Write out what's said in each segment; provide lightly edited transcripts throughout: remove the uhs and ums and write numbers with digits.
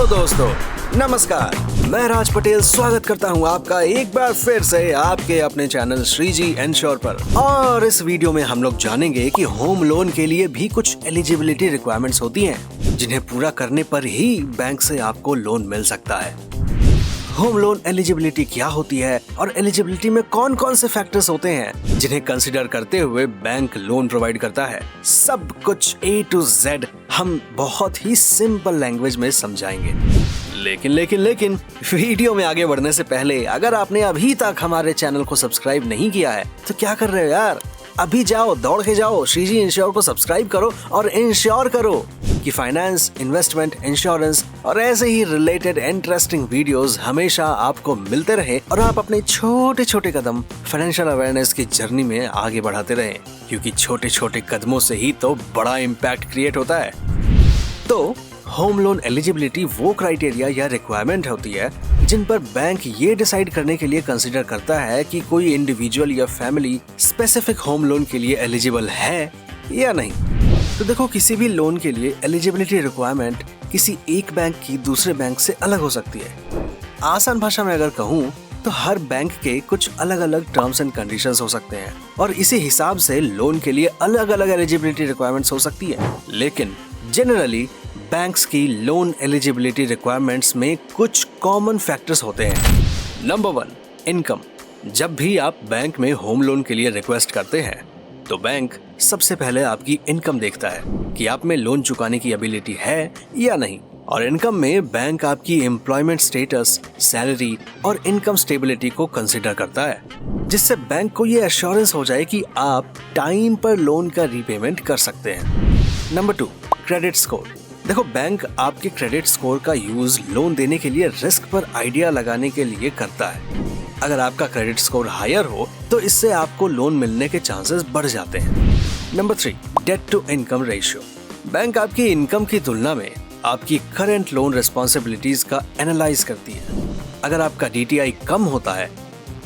Hello दोस्तों, नमस्कार। मैं राज पटेल स्वागत करता हूं आपका एक बार फिर से आपके अपने चैनल श्रीजी इंश्योर पर। और इस वीडियो में हम लोग जानेंगे कि होम लोन के लिए भी कुछ एलिजिबिलिटी रिक्वायरमेंट्स होती हैं, जिन्हें पूरा करने पर ही बैंक से आपको लोन मिल सकता है। होम लोन एलिजिबिलिटी क्या होती है और एलिजिबिलिटी में कौन कौन से फैक्टर्स होते हैं जिन्हें कंसिडर करते हुए बैंक लोन प्रोवाइड करता है, सब कुछ A to Z हम बहुत ही सिंपल लैंग्वेज में समझाएंगे। लेकिन वीडियो में आगे बढ़ने से पहले अगर आपने अभी तक हमारे चैनल को सब्सक्राइब नहीं किया है तो क्या कर रहे हो यार, अभी जाओ, दौड़ के जाओ, श्रीजी इंश्योर को सब्सक्राइब करो और इंश्योर करो कि फाइनेंस, इन्वेस्टमेंट, इंश्योरेंस और ऐसे ही रिलेटेड इंटरेस्टिंग वीडियोस हमेशा आपको मिलते रहे और आप अपने छोटे छोटे कदम फाइनेंशियल अवेयरनेस की जर्नी में आगे बढ़ाते रहें, क्योंकि छोटे छोटे कदमों से ही तो बड़ा इम्पैक्ट क्रिएट होता है। तो होम लोन एलिजिबिलिटी वो क्राइटेरिया या रिक्वायरमेंट होती है जिन पर बैंक ये डिसाइड करने के लिए कंसिडर करता है कि कोई इंडिविजुअल या फैमिली स्पेसिफिक होम लोन के लिए एलिजिबल है या नहीं। तो देखो, किसी भी लोन के लिए एलिजिबिलिटी रिक्वायरमेंट किसी एक बैंक की दूसरे बैंक से अलग हो सकती है। आसान भाषा में अगर कहूँ तो हर बैंक के कुछ अलग अलग टर्म्स एंड कंडीशंस हो सकते हैं और इसी हिसाब से लोन के लिए अलग अलग एलिजिबिलिटी रिक्वायरमेंट्स हो सकती है। लेकिन जनरली बैंक्स की लोन एलिजिबिलिटी रिक्वायरमेंट्स में कुछ कॉमन फैक्टर्स होते हैं। Number 1, income. जब भी आप बैंक में होम लोन के लिए रिक्वेस्ट करते हैं तो बैंक सबसे पहले आपकी इनकम देखता है कि आप में लोन चुकाने की एबिलिटी है या नहीं। और इनकम में बैंक आपकी एम्प्लॉयमेंट स्टेटस, सैलरी और इनकम स्टेबिलिटी को कंसिडर करता है, जिससे बैंक को ये एश्योरेंस हो जाए कि आप टाइम पर लोन का रीपेमेंट कर सकते हैं। Number 2, credit score. देखो, बैंक आपके क्रेडिट स्कोर का यूज लोन देने के लिए रिस्क पर आइडिया लगाने के लिए करता है। अगर आपका क्रेडिट स्कोर हायर हो तो इससे आपको लोन मिलने के चांसेस बढ़ जाते हैं। Number 3, debt to income ratio. Bank आपकी इनकम की तुलना में आपकी करंट लोन रिस्पॉन्सिबिलिटीज का एनालाइज करती है। अगर आपका DTI कम होता है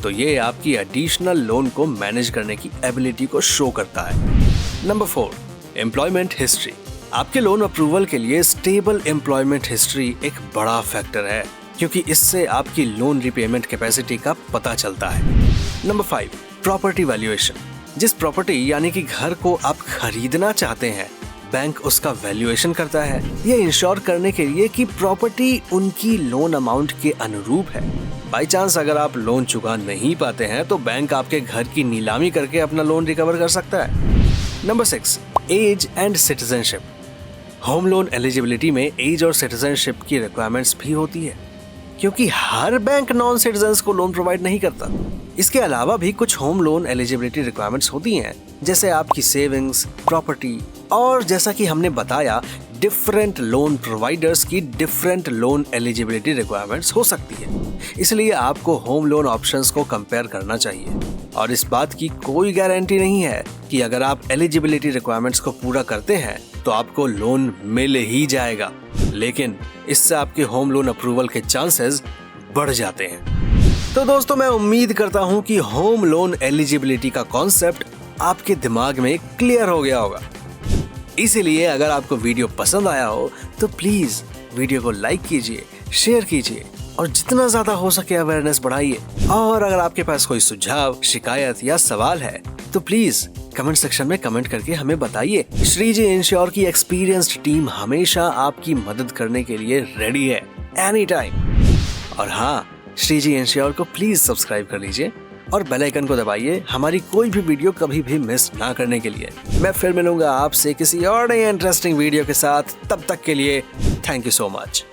तो ये आपकी एडिशनल लोन को मैनेज करने की एबिलिटी को शो करता है। Number 4, employment history. आपके लोन अप्रूवल के लिए स्टेबल एम्प्लॉयमेंट हिस्ट्री एक बड़ा फैक्टर है, क्योंकि इससे आपकी लोन रिपेमेंट कैपेसिटी का पता चलता है। Number 5, property valuation. जिस प्रॉपर्टी यानी कि घर को आप खरीदना चाहते हैं, बैंक उसका वैल्यूएशन करता है, ये इंश्योर करने के लिए कि प्रॉपर्टी उनकी लोन अमाउंट के अनुरूप है। बाई चांस अगर आप लोन चुका नहीं पाते हैं तो बैंक आपके घर की नीलामी करके अपना लोन रिकवर कर सकता है। Number 6, age and citizenship. Home loan eligibility में एज और सिटीजनशिप की रिक्वायरमेंट्स भी होती है, क्योंकि हर बैंक नॉन सिटीजन्स को लोन प्रोवाइड नहीं करता। इसके अलावा भी कुछ होम लोन एलिजिबिलिटी रिक्वायरमेंट्स होती हैं, जैसे आपकी सेविंग्स, प्रॉपर्टी और जैसा कि हमने बताया, डिफरेंट लोन प्रोवाइडर्स की डिफरेंट लोन एलिजिबिलिटी रिक्वायरमेंट्स हो सकती है। इसलिए आपको होम लोन ऑप्शंस को कंपेयर करना चाहिए और इस बात की कोई गारंटी नहीं है कि अगर आप एलिजिबिलिटी रिक्वायरमेंट्स को पूरा करते हैं तो आपको लोन मिल ही जाएगा, लेकिन इससे आपके होम लोन अप्रूवल के चांसेस बढ़ जाते हैं। तो दोस्तों, मैं उम्मीद करता हूं कि होम लोन एलिजिबिलिटी का कॉन्सेप्ट आपके दिमाग में क्लियर हो गया होगा। इसीलिए अगर आपको वीडियो पसंद आया हो तो प्लीज वीडियो को लाइक कीजिए, शेयर कीजिए और जितना ज्यादा हो सके अवेयरनेस बढ़ाइए। और अगर आपके पास कोई सुझाव, शिकायत या सवाल है तो प्लीज कमेंट सेक्शन में कमेंट करके हमें बताइए। श्रीजी इंश्योर की एक्सपीरियंस्ड टीम हमेशा आपकी मदद करने के लिए रेडी है, एनी टाइम। और हाँ, श्रीजी इंश्योर को प्लीज सब्सक्राइब कर लीजिए और बेल आइकन को दबाइए हमारी कोई भी वीडियो कभी भी मिस ना करने के लिए। मैं फिर मिलूंगा आपसे किसी और नए इंटरेस्टिंग वीडियो के साथ। तब तक के लिए थैंक यू सो मच।